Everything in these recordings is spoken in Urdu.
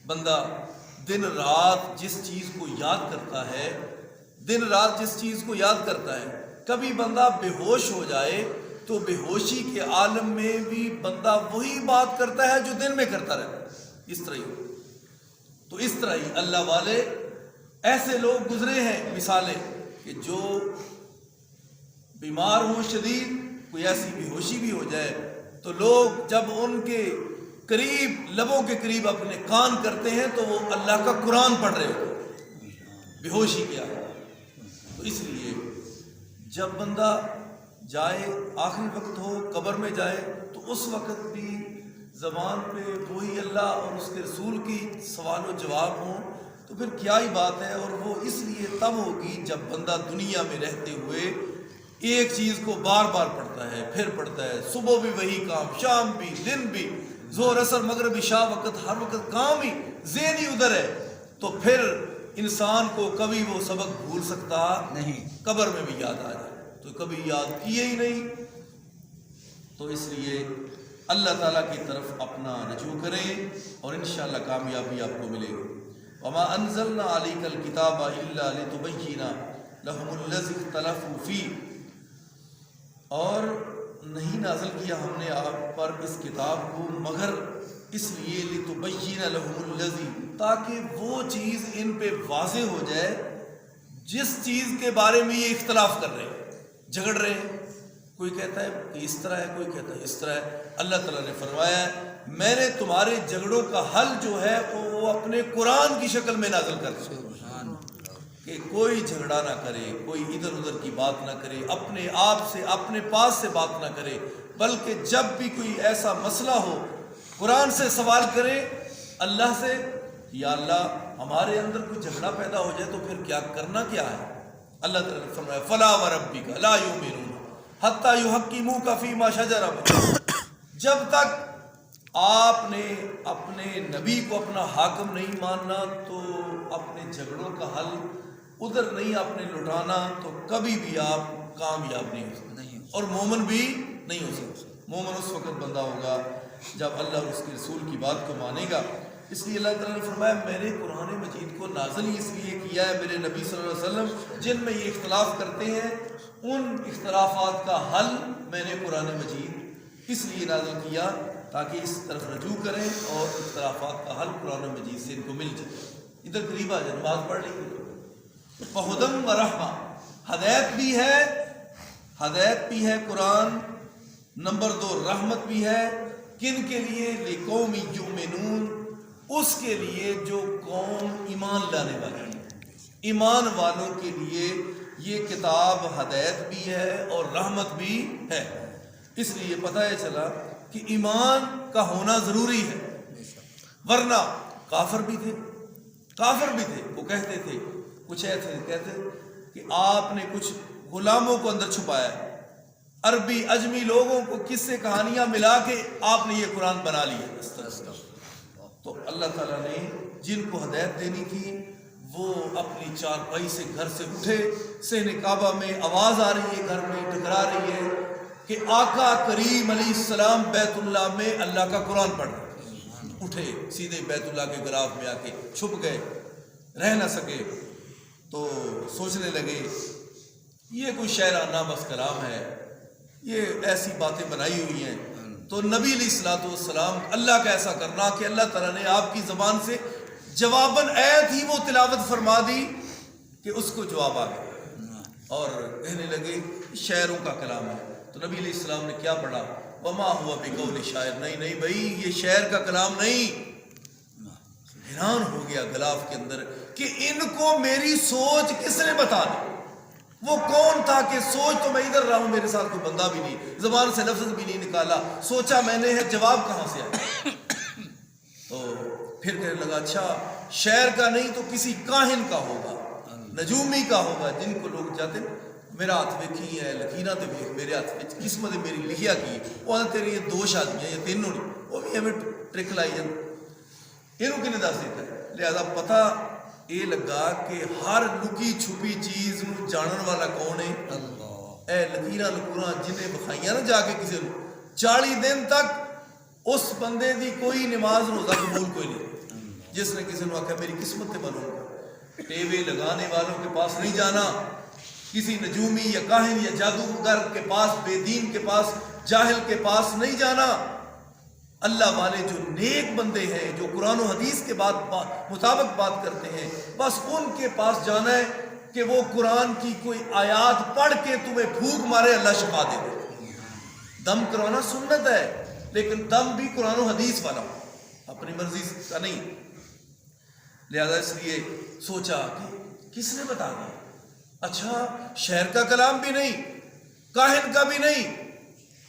بندہ دن رات جس چیز کو یاد کرتا ہے، دن رات جس چیز کو یاد کرتا ہے، کبھی بندہ بے ہوش ہو جائے تو بے ہوشی کے عالم میں بھی بندہ وہی بات کرتا ہے جو دن میں کرتا رہتا ہے، اس طرح ہی۔ تو اس طرح ہی اللہ والے ایسے لوگ گزرے ہیں مثالیں کہ جو بیمار ہوں شدید، کوئی ایسی بے ہوشی بھی ہو جائے تو لوگ جب ان کے قریب لبوں کے قریب اپنے کان کرتے ہیں تو وہ اللہ کا قرآن پڑھ رہے ہوتے ہیں، بے ہوشی کیا ہے۔ تو اس لیے جب بندہ جائے، آخری وقت ہو، قبر میں جائے، تو اس وقت بھی زبان پہ وہی اللہ اور اس کے رسول کی سوال و جواب ہوں تو پھر کیا ہی بات ہے۔ اور وہ اس لیے تب ہوگی جب بندہ دنیا میں رہتے ہوئے ایک چیز کو بار بار پڑھتا ہے، پھر پڑھتا ہے، صبح بھی وہی کام، شام بھی، دن بھی، ظہر عصر مغرب عشاء، وقت ہر وقت کام ہی، ذہن ہی ادھر ہے، تو پھر انسان کو کبھی وہ سبق بھول سکتا نہیں، قبر میں بھی یاد آ جائے تو کبھی یاد کیے ہی نہیں۔ تو اس لیے اللہ تعالیٰ کی طرف اپنا رجوع کریں اور انشاءاللہ کامیابی آپ کو ملے گی۔ وما انزلنا علیک الکتاب الا لتبین لهم الذی اختلفوا فیہ، اور نہیں نازل کیا ہم نے آپ پر اس کتاب کو مگر اس لیے لتبین لهم الذی، تاکہ وہ چیز ان پہ واضح ہو جائے جس چیز کے بارے میں یہ اختلاف کر رہے ہیں، جھگڑ رہے ہیں۔ کوئی کہتا ہے کہ اس طرح ہے، کوئی کہتا ہے اس طرح ہے۔ اللہ تعالیٰ نے فرمایا ہے میں نے تمہارے جھگڑوں کا حل جو ہے وہ اپنے قرآن کی شکل میں نازل کر دیا کہ کوئی جھگڑا نہ کرے، کوئی ادھر ادھر کی بات نہ کرے، اپنے آپ سے اپنے پاس سے بات نہ کرے، بلکہ جب بھی کوئی ایسا مسئلہ ہو قرآن سے سوال کرے اللہ سے، یا اللہ ہمارے اندر کوئی جھگڑا پیدا ہو جائے تو پھر کیا کرنا کیا ہے۔ اللہ تعالیٰ نے فرمایا فلا وربک لا یؤمنون حتی یحکموک فیما شجر بینہم، جب تک آپ نے اپنے نبی کو اپنا حاکم نہیں ماننا تو اپنے جھگڑوں کا حل ادھر نہیں آپ نے لٹانا تو کبھی بھی آپ کامیاب نہیں ہو سکتے اور مومن بھی نہیں ہو سکتے۔ مومن اس وقت بندہ ہوگا جب اللہ اور اس کے رسول کی بات کو مانے گا۔ اس لیے اللہ تعالیٰ نے فرمایا میں نے قرآن مجید کو نازل ہی اس لیے کیا ہے میرے نبی صلی اللہ علیہ وسلم جن میں یہ اختلاف کرتے ہیں ان اختلافات کا حل میں نے قرآن مجید اس لیے نازل کیا تاکہ اس طرف رجوع کریں اور اختلافات کا حل قرآن مجید سے ان کو مل جائے۔ ادھر قریب آ جائے، نماز پڑھ لیں۔ فہدم و رحمہ، ہدایت بھی ہے قرآن، نمبر 2 رحمت بھی ہے، کن کے لیے؟ لقوم یؤمنون، اس کے لیے جو قوم ایمان لانے والی ہے، ایمان والوں کے لیے یہ کتاب ہدایت بھی ہے اور رحمت بھی ہے۔ اس لیے پتہ ہے چلا کہ ایمان کا ہونا ضروری ہے، ورنہ کافر بھی تھے، وہ کہتے تھے، کچھ ایسے کہتے کہ آپ نے کچھ غلاموں کو اندر چھپایا ہے، عربی اجمی لوگوں کو قصے کہانیاں ملا کے آپ نے یہ قرآن بنا لیا۔ تو اللہ تعالیٰ نے جن کو ہدایت دینی تھی وہ اپنی چارپائی سے گھر سے اٹھے، صحن کعبہ میں آواز آ رہی ہے، گھر میں ٹکرا رہی ہے کہ آقا کریم علیہ السلام بیت اللہ میں اللہ کا قرآن پڑھ رہے، اٹھے سیدھے بیت اللہ کے غلاف میں آ کے چھپ گئے، رہ نہ سکے تو سوچنے لگے یہ کوئی شاعرانہ بس کلام ہے، یہ ایسی باتیں بنائی ہوئی ہیں۔ تو نبی علیہ الصلوۃ والسلام اللہ کا ایسا کرنا کہ اللہ تعالیٰ نے آپ کی زبان سے جواباً ایت ہی وہ تلاوت فرما دی کہ اس کو جواب آ گیا اور کہنے لگے شاعروں کا کلام ہے۔ تو نبی علیہ السلام نے کیا پڑھا؟ وما ہوا بقول شاعر، نہیں بھائی یہ شاعر کا کلام نہیں۔ حیران ہو گیا غلاف کے اندر کہ ان کو میری سوچ کس نے بتا دی؟ وہ کون تھا کہ سوچ تو میں ادھر رہا ہوں، میرے ساتھ کوئی بندہ بھی نہیں، زبان سے لفظ بھی نہیں نکالا، سوچا میں نے ہے، جواب کہاں سے آیا؟ تو پھر کہنے لگا اچھا شعر کا نہیں تو کسی کاہن کا ہوگا، نجومی کا ہوگا، جن کو لوگ جاتے میرا ہاتھ ویکھی ہے لکیراں تے ویکھ میرے ہاتھ وچ قسمت میری لکھیا کی وہ تیری یہ 2 شادیاں یا 3 نہیں، وہ بھی ہمیں ٹرک لائی جاتی، یہ کنے دس دیتا ہے۔ لہذا پتہ یہ لگا کہ ہر لکی چھپی چیز نو جانن والا کون ہے؟ اللہ۔ اے لکیراں لکوراں جنہیں بخائیاں نہ جا کے کسی 40 دن تک اس بندے دی کوئی نماز روزہ قبول کوئی نہیں، جس نے کسی نے آخر میری قسمت معلوم کر، ٹیوے لگانے والوں کے پاس نہیں جانا، کسی نجومی یا کاہن یا جادوگر کے پاس، بے دین کے پاس، جاہل کے پاس نہیں جانا۔ اللہ والے جو نیک بندے ہیں، جو قرآن و حدیث کے مطابق بات کرتے ہیں، بس ان کے پاس جانا ہے کہ وہ قرآن کی کوئی آیات پڑھ کے تمہیں پھونک مارے، اللہ شفا دے دے۔ دم کروانا سنت ہے، لیکن دم بھی قرآن و حدیث والا، اپنی مرضی کا نہیں۔ لہذا اس لیے سوچا کہ کس نے بتا دیا، اچھا شہر کا کلام بھی نہیں، کاہن کا بھی نہیں،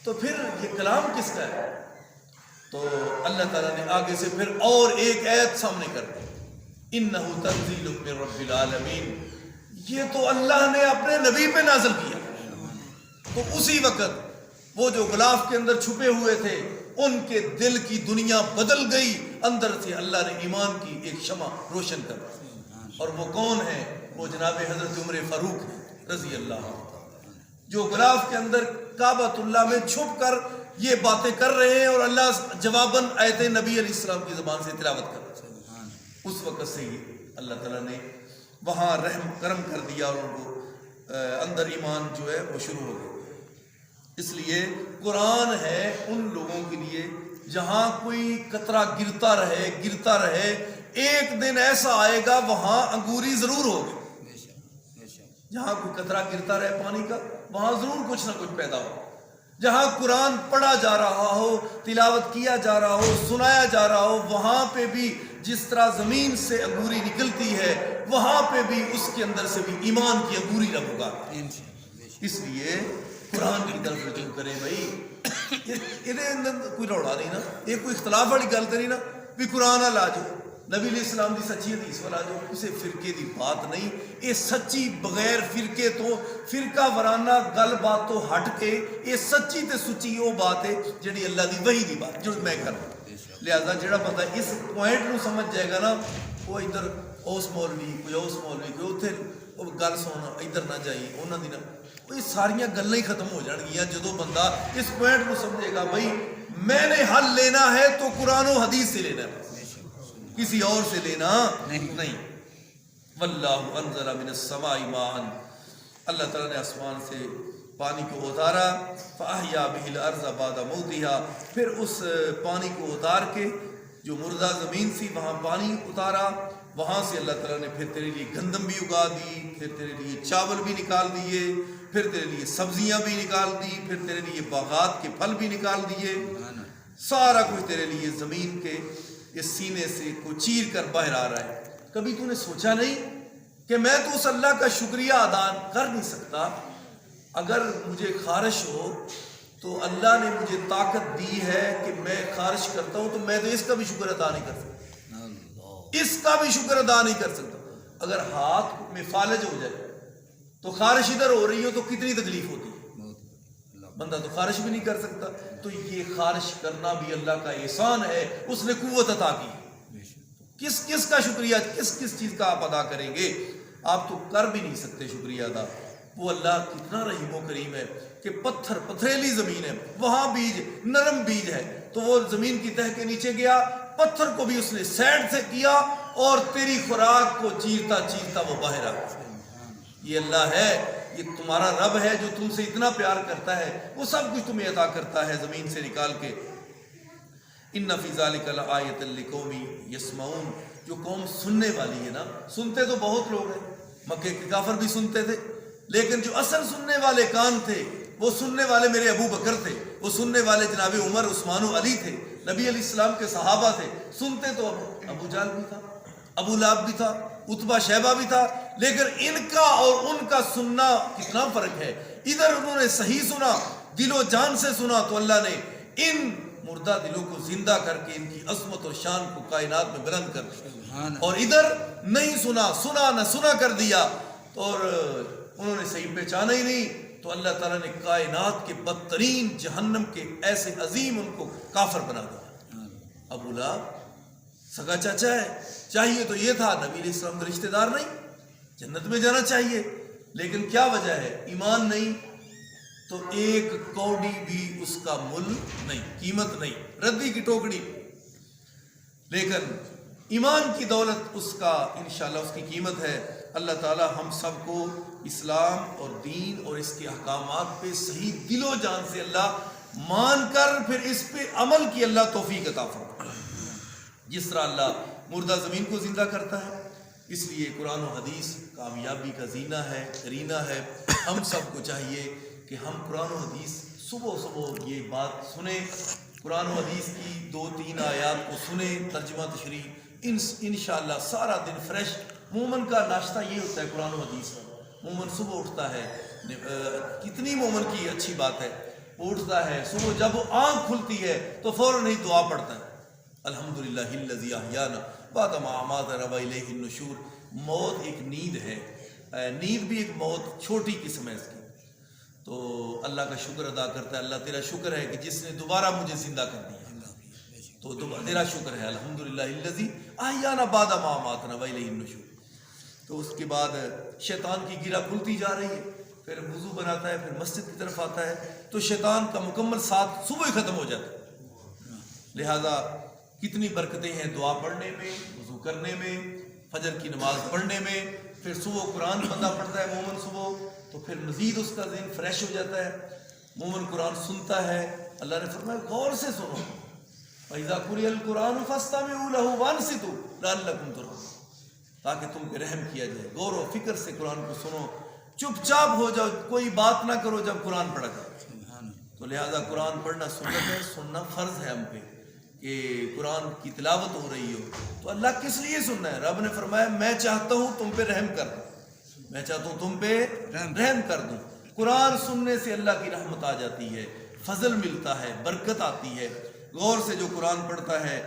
تو پھر یہ کلام کس کا ہے؟ تو اللہ تعالیٰ نے آگے سے پھر اور ایک آیت سامنے کر دی، اِنَّهُ تَنزِيلٌ مِّن رَّبِّ الْعَالَمِينَ، یہ تو اللہ نے اپنے نبی پہ نازل کیا۔ تو اسی وقت وہ جو غلاف کے اندر چھپے ہوئے تھے، ان کے دل کی دنیا بدل گئی، اندر سے اللہ نے ایمان کی ایک شمع روشن کر دی۔ اور وہ کون ہے؟ وہ جناب حضرت عمر فاروق ہے رضی اللہ عنہ، جو غلاف کے اندر کعبۃ اللہ میں چھپ کر یہ باتیں کر رہے ہیں، اور اللہ جواباً آیت نبی علیہ السلام کی زبان سے تلاوت کر رہے ہیں۔ اس وقت سے ہی اللہ تعالیٰ نے وہاں رحم کرم کر دیا، اور ان کو اندر ایمان جو ہے وہ شروع ہو گیا۔ اس لیے قرآن ہے ان لوگوں کے لیے جہاں کوئی قطرہ گرتا رہے، ایک دن ایسا آئے گا وہاں انگوری ضرور ہوگی۔ جہاں کوئی قطرہ گرتا رہے پانی کا، وہاں ضرور کچھ نہ کچھ پیدا ہو۔ جہاں قرآن پڑھا جا رہا ہو، تلاوت کیا جا رہا ہو، سنایا جا رہا ہو، وہاں پہ بھی جس طرح زمین سے انگوری نکلتی ہے، وہاں پہ بھی اس کے اندر سے بھی ایمان کی انگوری رب ہوگا۔ اس لیے قرآن کی طرف رجوع کریں بھائی، یہ اندر کوئی روڑا نہیں نا، یہ کوئی اختلاف والی گل کری نا بھی قرآن والا آ جاؤ، نبی علیہ السلام دی سچی حدیث والا آ جاؤ، کسی فرقے دی بات نہیں۔ یہ سچی بغیر فرقے تو، فرقہ ورانہ گل بات تو ہٹ کے، یہ سچی تے سچی وہ بات ہے جڑی اللہ دی وحی دی بات جو میں کر رہا ہوں۔ لہذا جڑا بندہ اس پوائنٹ نو سمجھ جائے گا نا، وہ ادھر اس مولوی کوئی اتنے وہ گل سونا ادھر نہ جائی انہوں دی نہ، یہ ساریاں گلیں ہی ختم ہو جان گیا جدو بندہ اس پوائنٹ کو سمجھے گا بھائی میں نے حل لینا ہے تو قرآن و حدیث سے لینا ہے، کسی اور سے لینا نہیں۔ واللہ انزل من السماء ماء، اللہ تعالیٰ نے آسمان سے پانی کو اتارا، فاحیا بہ الارض بعد موتها، پھر اس پانی کو اتار کے جو مردہ زمین سی وہاں پانی اتارا، وہاں سے اللہ تعالیٰ نے پھر تیرے لیے گندم بھی اگا دی، پھر تیرے لیے چاول بھی نکال دیے، پھر تیرے لیے سبزیاں بھی نکال دی، پھر تیرے لیے باغات کے پھل بھی نکال دیے، سارا کچھ تیرے لیے زمین کے اس سینے سے کو چیر کر باہر آ رہا ہے۔ کبھی تو نے سوچا نہیں کہ میں تو اس اللہ کا شکریہ ادا کر نہیں سکتا؟ اگر مجھے خارش ہو تو اللہ نے مجھے طاقت دی ہے کہ میں خارش کرتا ہوں، تو میں تو اس کا بھی شکر ادا نہیں کر سکتا، اس کا بھی شکر ادا نہیں کر سکتا۔ اگر ہاتھ میں فالج ہو جائے تو خارش ادھر ہو رہی ہو تو کتنی تکلیف ہوتی ہے، بندہ تو خارش بھی نہیں کر سکتا۔ تو یہ خارش کرنا بھی اللہ کا احسان ہے، اس نے قوت عطا کی۔ کس کا شکریہ، کس چیز کا آپ ادا کریں گے؟ آپ تو کر بھی نہیں سکتے شکریہ ادا۔ وہ اللہ کتنا رحیم و کریم ہے کہ پتھریلی زمین ہے، وہاں بیج نرم بیج ہے، تو وہ زمین کی تہ کے نیچے گیا، پتھر کو بھی اس نے سائڈ سے کیا اور تیری خوراک کو چیرتا چیرتا وہ باہر آ گیا۔ یہ اللہ ہے، یہ تمہارا رب ہے جو تم سے اتنا پیار کرتا ہے، وہ سب کچھ تمہیں عطا کرتا ہے زمین سے نکال کے۔ ان فی ذلک لآیۃ لقوم یسمعون، جو قوم سننے والی ہے نا، سنتے تو بہت لوگ ہیں، مکے کے کافر بھی سنتے تھے، لیکن جو اصل سننے والے کان تھے، وہ سننے والے میرے ابو بکر تھے، وہ سننے والے جناب عمر، عثمان و علی تھے، نبی علیہ السلام کے صحابہ تھے۔ سنتے تو ابو جہل بھی تھا، ابو لہب بھی تھا، عتبہ شیبہ بھی تھا، لیکن ان کا اور ان کا سننا کتنا فرق ہے۔ ادھر انہوں نے صحیح سنا، دل و جان سے سنا، تو اللہ نے ان مردہ دلوں کو زندہ کر کے ان کی عظمت اور شان کو کائنات میں بلند کر دیا، اور ادھر نہیں سنا نہ سنا کر دیا، اور انہوں نے صحیح پہچانا ہی نہیں، تو اللہ تعالیٰ نے کائنات کے بدترین جہنم کے ایسے عظیم ان کو کافر بنا دیا۔ ابو لہب سگا چاچا ہے، چاہیے تو یہ تھا نبی علیہ السلام کا رشتہ دار نہیں، جنت میں جانا چاہیے، لیکن کیا وجہ ہے؟ ایمان نہیں، تو ایک کوڑی بھی اس کا مل نہیں، قیمت نہیں، ردی کی ٹوکڑی۔ لیکن ایمان کی دولت اس کا انشاءاللہ اس کی قیمت ہے۔ اللہ تعالی ہم سب کو اسلام اور دین اور اس کے احکامات پہ صحیح دل و جان سے اللہ مان کر پھر اس پہ عمل کی اللہ توفیق عطا فرمائے۔ جس طرح اللہ مردہ زمین کو زندہ کرتا ہے، اس لیے قرآن و حدیث کامیابی کا زینہ ہے، کرینہ ہے۔ ہم سب کو چاہیے کہ ہم قرآن و حدیث صبح صبح یہ بات سنیں، قرآن و حدیث کی 2-3 آیات کو سنیں، ترجمہ تشریح، انشاءاللہ سارا دن فریش۔ مومن کا ناشتہ یہ ہوتا ہے قرآن و حدیث کا۔ مومن صبح اٹھتا ہے، کتنی مومن کی اچھی بات ہے، اٹھتا ہے صبح، جب وہ آنکھ کھلتی ہے تو فوراً ہی دعا پڑھتا ہے، الحمدللہ الذی احیانا بعد ما اماتنا والیہ النشور۔ موت ایک نیند ہے، نیند بھی ایک بہت چھوٹی قسم ہے اس کی، تو اللہ کا شکر ادا کرتا ہے۔ اللہ تیرا شکر ہے کہ جس نے دوبارہ مجھے زندہ کر دیا، تو تیرا شکر ہے، الحمدللہ الذی احیانا بعد ما اماتنا والیہ النشور۔ تو اس کے بعد شیطان کی گرہ کھلتی جا رہی ہے، پھر وضو بناتا ہے، پھر مسجد کی طرف آتا ہے، تو شیطان کا مکمل ساتھ صبح ہی ختم ہو جاتا ہے۔ لہذا کتنی برکتیں ہیں دعا پڑھنے میں، وضو کرنے میں، فجر کی نماز پڑھنے میں، پھر صبح قرآن بندہ پڑھتا ہے مومن صبح، تو پھر مزید اس کا ذہن فریش ہو جاتا ہے۔ مومن قرآن سنتا ہے، اللہ نے فرمایا غور سے سنو، وَإِذَا قُرِئَ الْقُرْآنُ فَاسْتَمِعُوا لَهُ وَأَنصِتُوا لَعَلَّكُمْ تُرْحَمُونَ، تاکہ تم پہ رحم کیا جائے۔ غور و فکر سے قرآن کو سنو، چپ چاپ ہو جاؤ، کوئی بات نہ کرو جب قرآن پڑھا جائے۔ تو لہذا قرآن پڑھنا سنت ہے، سننا فرض ہے ہم پہ، کہ قرآن کی تلاوت ہو رہی ہو تو اللہ کس لیے سننا ہے؟ رب نے فرمایا میں چاہتا ہوں تم پہ رحم کر دوں، میں چاہتا ہوں تم پہ رحم کر دوں۔ قرآن سننے سے اللہ کی رحمت آ جاتی ہے، فضل ملتا ہے، برکت آتی ہے۔ غور سے جو قرآن پڑھتا ہے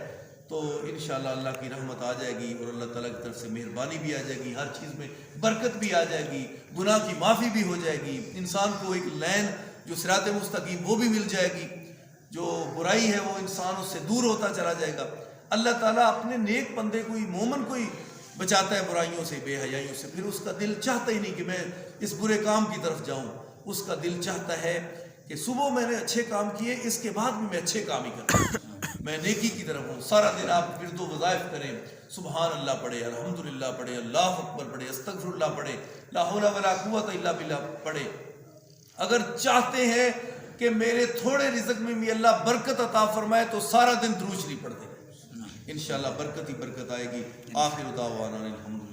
تو انشاءاللہ اللہ کی رحمت آ جائے گی، اور اللہ تعالیٰ کی طرف سے مہربانی بھی آ جائے گی، ہر چیز میں برکت بھی آ جائے گی، گناہ کی معافی بھی ہو جائے گی، انسان کو ایک لین جو صراط مستقیم وہ بھی مل جائے گی، جو برائی ہے وہ انسان اس سے دور ہوتا چلا جائے گا۔ اللہ تعالیٰ اپنے نیک بندے کو ہی، مومن کو ہی بچاتا ہے برائیوں سے، بے حیائیوں سے، پھر اس کا دل چاہتا ہی نہیں کہ میں اس برے کام کی طرف جاؤں، اس کا دل چاہتا ہے کہ صبح میں نے اچھے کام کیے، اس کے بعد بھی میں اچھے کام ہی کروں، میں نیکی کی طرف ہوں۔ سارا دن آپ ورد و وظائف کریں، سبحان اللہ پڑھے، الحمدللہ پڑھے، اللہ اکبر پڑھے، استغفر اللہ پڑھے، لا حول ولا قوت الا باللہ پڑھے۔ اگر چاہتے ہیں کہ میرے تھوڑے رزق میں بھی اللہ برکت عطا فرمائے تو سارا دن درود شریف پڑھ دیں، انشاءاللہ برکت ہی برکت آئے گی۔ آخر دعوانا الحمدللہ۔